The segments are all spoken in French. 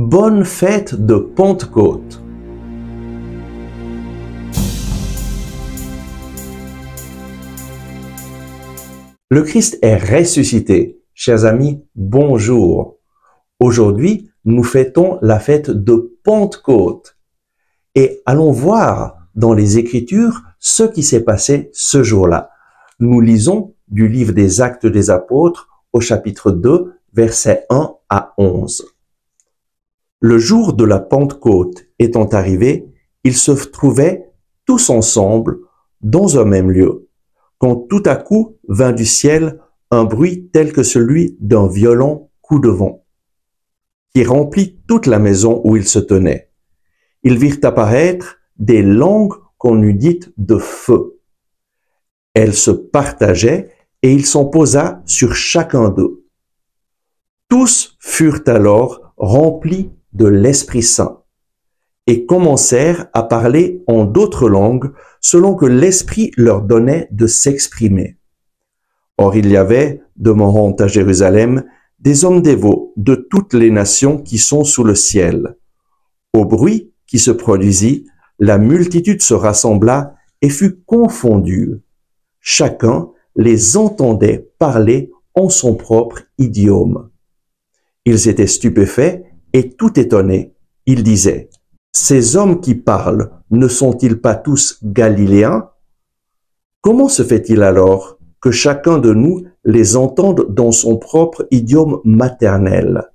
Bonne fête de Pentecôte. Le Christ est ressuscité. Chers amis, bonjour. Aujourd'hui, nous fêtons la fête de Pentecôte. Et allons voir dans les Écritures ce qui s'est passé ce jour-là. Nous lisons du livre des Actes des Apôtres au chapitre 2, versets 1 à 11. Le jour de la Pentecôte étant arrivé, ils se trouvaient tous ensemble dans un même lieu, quand tout à coup vint du ciel un bruit tel que celui d'un violent coup de vent, qui remplit toute la maison où ils se tenaient. Ils virent apparaître des langues qu'on eût dites de feu. Elles se partageaient et il s'en posa sur chacun d'eux. Tous furent alors remplis de l'Esprit Saint et commencèrent à parler en d'autres langues selon que l'Esprit leur donnait de s'exprimer. Or il y avait, demeurant à Jérusalem, des hommes dévots de toutes les nations qui sont sous le ciel. Au bruit qui se produisit, la multitude se rassembla et fut confondue. Chacun les entendait parler en son propre idiome. Ils étaient stupéfaits et tout étonnés. Ils disaient: ces hommes qui parlent ne sont-ils pas tous galiléens? Comment se fait-il alors que chacun de nous les entende dans son propre idiome maternel?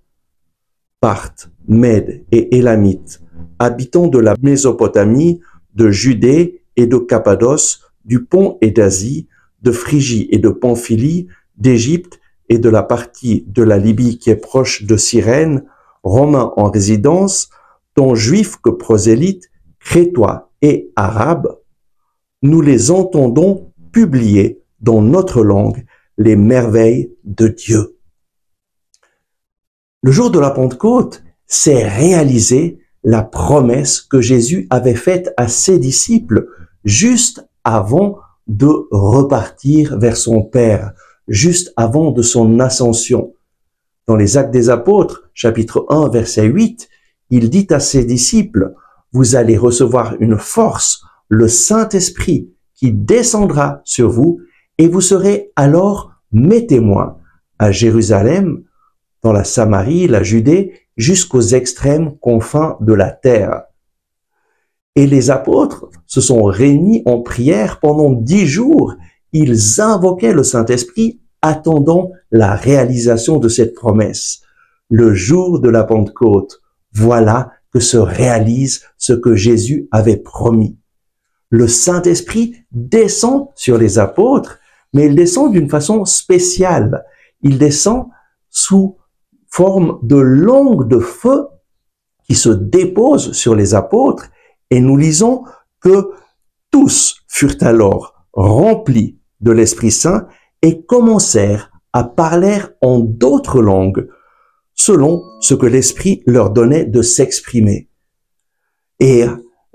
Parthes, Mèdes et Élamites, habitants de la Mésopotamie, de Judée et de Cappadoce, du Pont et d'Asie, de Phrygie et de Pamphylie, d'Égypte et de la partie de la Libye qui est proche de Cyrène, Romains en résidence, tant juifs que prosélytes, crétois et arabes, nous les entendons publier dans notre langue les merveilles de Dieu. Le jour de la Pentecôte, s'est réalisée la promesse que Jésus avait faite à ses disciples juste avant de repartir vers son Père, juste avant de son ascension. Dans les Actes des Apôtres, chapitre 1, verset 8, il dit à ses disciples: vous allez recevoir une force, le Saint-Esprit, qui descendra sur vous, et vous serez alors mes témoins à Jérusalem, dans la Samarie, la Judée, jusqu'aux extrêmes confins de la terre. Et les apôtres se sont réunis en prière pendant 10 jours. Ils invoquaient le Saint-Esprit, attendant la réalisation de cette promesse. Le jour de la Pentecôte, voilà que se réalise ce que Jésus avait promis. Le Saint-Esprit descend sur les apôtres, mais il descend d'une façon spéciale. Il descend sous forme de langue de feu qui se dépose sur les apôtres, et nous lisons que tous furent alors remplis de l'Esprit Saint et commencèrent à parler en d'autres langues, selon ce que l'Esprit leur donnait de s'exprimer. Et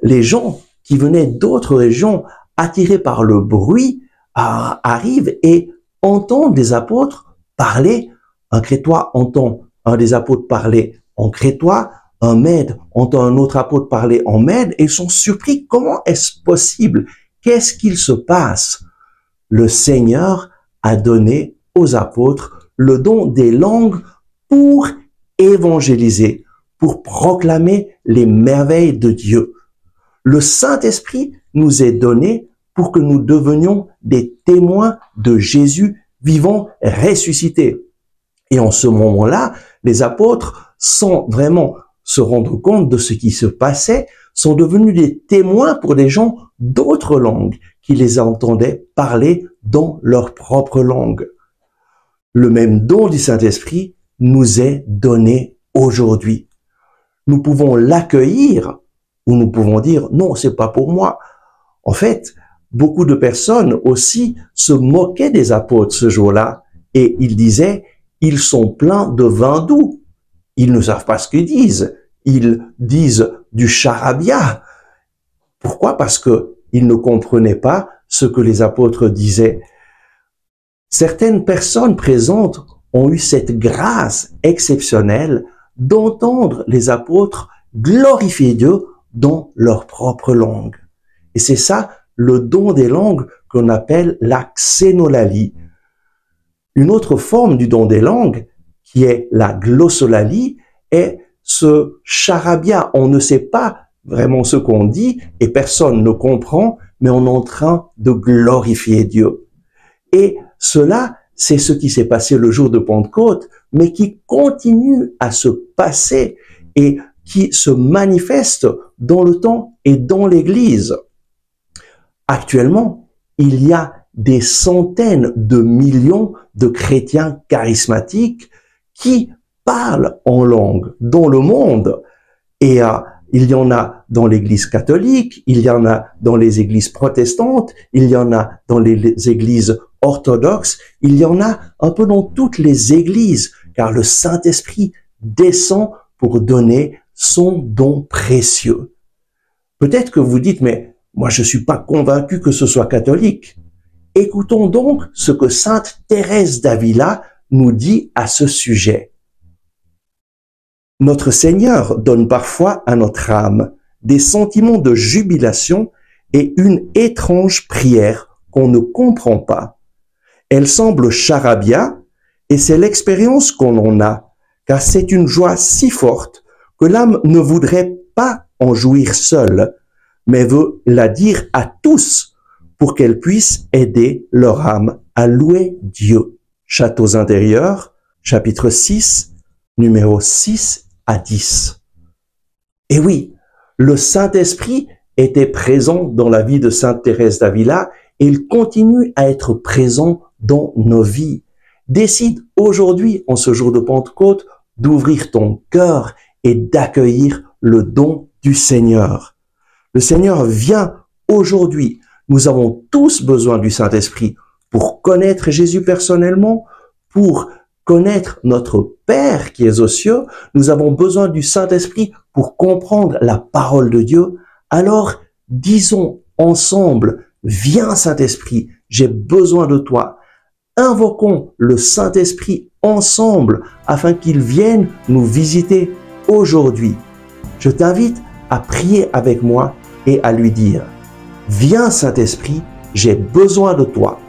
les gens qui venaient d'autres régions, attirés par le bruit, arrivent et entendent des apôtres parler. Un crétois entend un des apôtres parler en crétois, un Mède entend un autre apôtre parler en Mède, et ils sont surpris. Comment est-ce possible? Qu'est-ce qu'il se passe? Le Seigneur a donné aux apôtres le don des langues pour évangéliser, pour proclamer les merveilles de Dieu. Le Saint-Esprit nous est donné pour que nous devenions des témoins de Jésus vivant, ressuscité. Et en ce moment-là, les apôtres, sans vraiment se rendre compte de ce qui se passait, sont devenus des témoins pour des gens d'autres langues qui les entendaient parler dans leur propre langue. Le même don du Saint-Esprit nous est donné aujourd'hui. Nous pouvons l'accueillir ou nous pouvons dire: non, c'est pas pour moi. En fait, beaucoup de personnes aussi se moquaient des apôtres ce jour-là et ils disaient: ils sont pleins de vin doux. Ils ne savent pas ce qu'ils disent. Ils disent du charabia. Pourquoi? Parce que ils ne comprenaient pas ce que les apôtres disaient. Certaines personnes présentes ont eu cette grâce exceptionnelle d'entendre les apôtres glorifier Dieu dans leur propre langue. Et c'est ça le don des langues qu'on appelle la xénolalie. Une autre forme du don des langues, qui est la glossolalie, est ce charabia. On ne sait pas vraiment ce qu'on dit et personne ne comprend, mais on est en train de glorifier Dieu. Et cela, c'est ce qui s'est passé le jour de Pentecôte, mais qui continue à se passer et qui se manifeste dans le temps et dans l'Église. Actuellement, il y a des centaines de millions de chrétiens charismatiques qui parlent en langue dans le monde. Et il y en a dans l'Église catholique, il y en a dans les églises protestantes, il y en a dans les églises orthodoxes, il y en a un peu dans toutes les églises, car le Saint-Esprit descend pour donner son don précieux. Peut-être que vous dites, mais moi je suis pas convaincu que ce soit catholique. Écoutons donc ce que Sainte Thérèse d'Avila nous dit à ce sujet. Notre Seigneur donne parfois à notre âme des sentiments de jubilation et une étrange prière qu'on ne comprend pas. Elle semble charabia et c'est l'expérience qu'on en a, car c'est une joie si forte que l'âme ne voudrait pas en jouir seule, mais veut la dire à tous pour qu'elle puisse aider leur âme à louer Dieu. Châteaux intérieurs, chapitre 6, numéro 6 à 10. Et oui, le Saint-Esprit était présent dans la vie de Sainte Thérèse d'Avila et il continue à être présent dans nos vies. Décide aujourd'hui, en ce jour de Pentecôte, d'ouvrir ton cœur et d'accueillir le don du Seigneur. Le Seigneur vient aujourd'hui. Nous avons tous besoin du Saint-Esprit pour connaître Jésus personnellement, pour connaître notre Père qui est aux cieux. Nous avons besoin du Saint-Esprit pour comprendre la parole de Dieu. Alors, disons ensemble, viens Saint-Esprit, j'ai besoin de toi. Invoquons le Saint-Esprit ensemble afin qu'il vienne nous visiter aujourd'hui. Je t'invite à prier avec moi et à lui dire, viens Saint-Esprit, j'ai besoin de toi.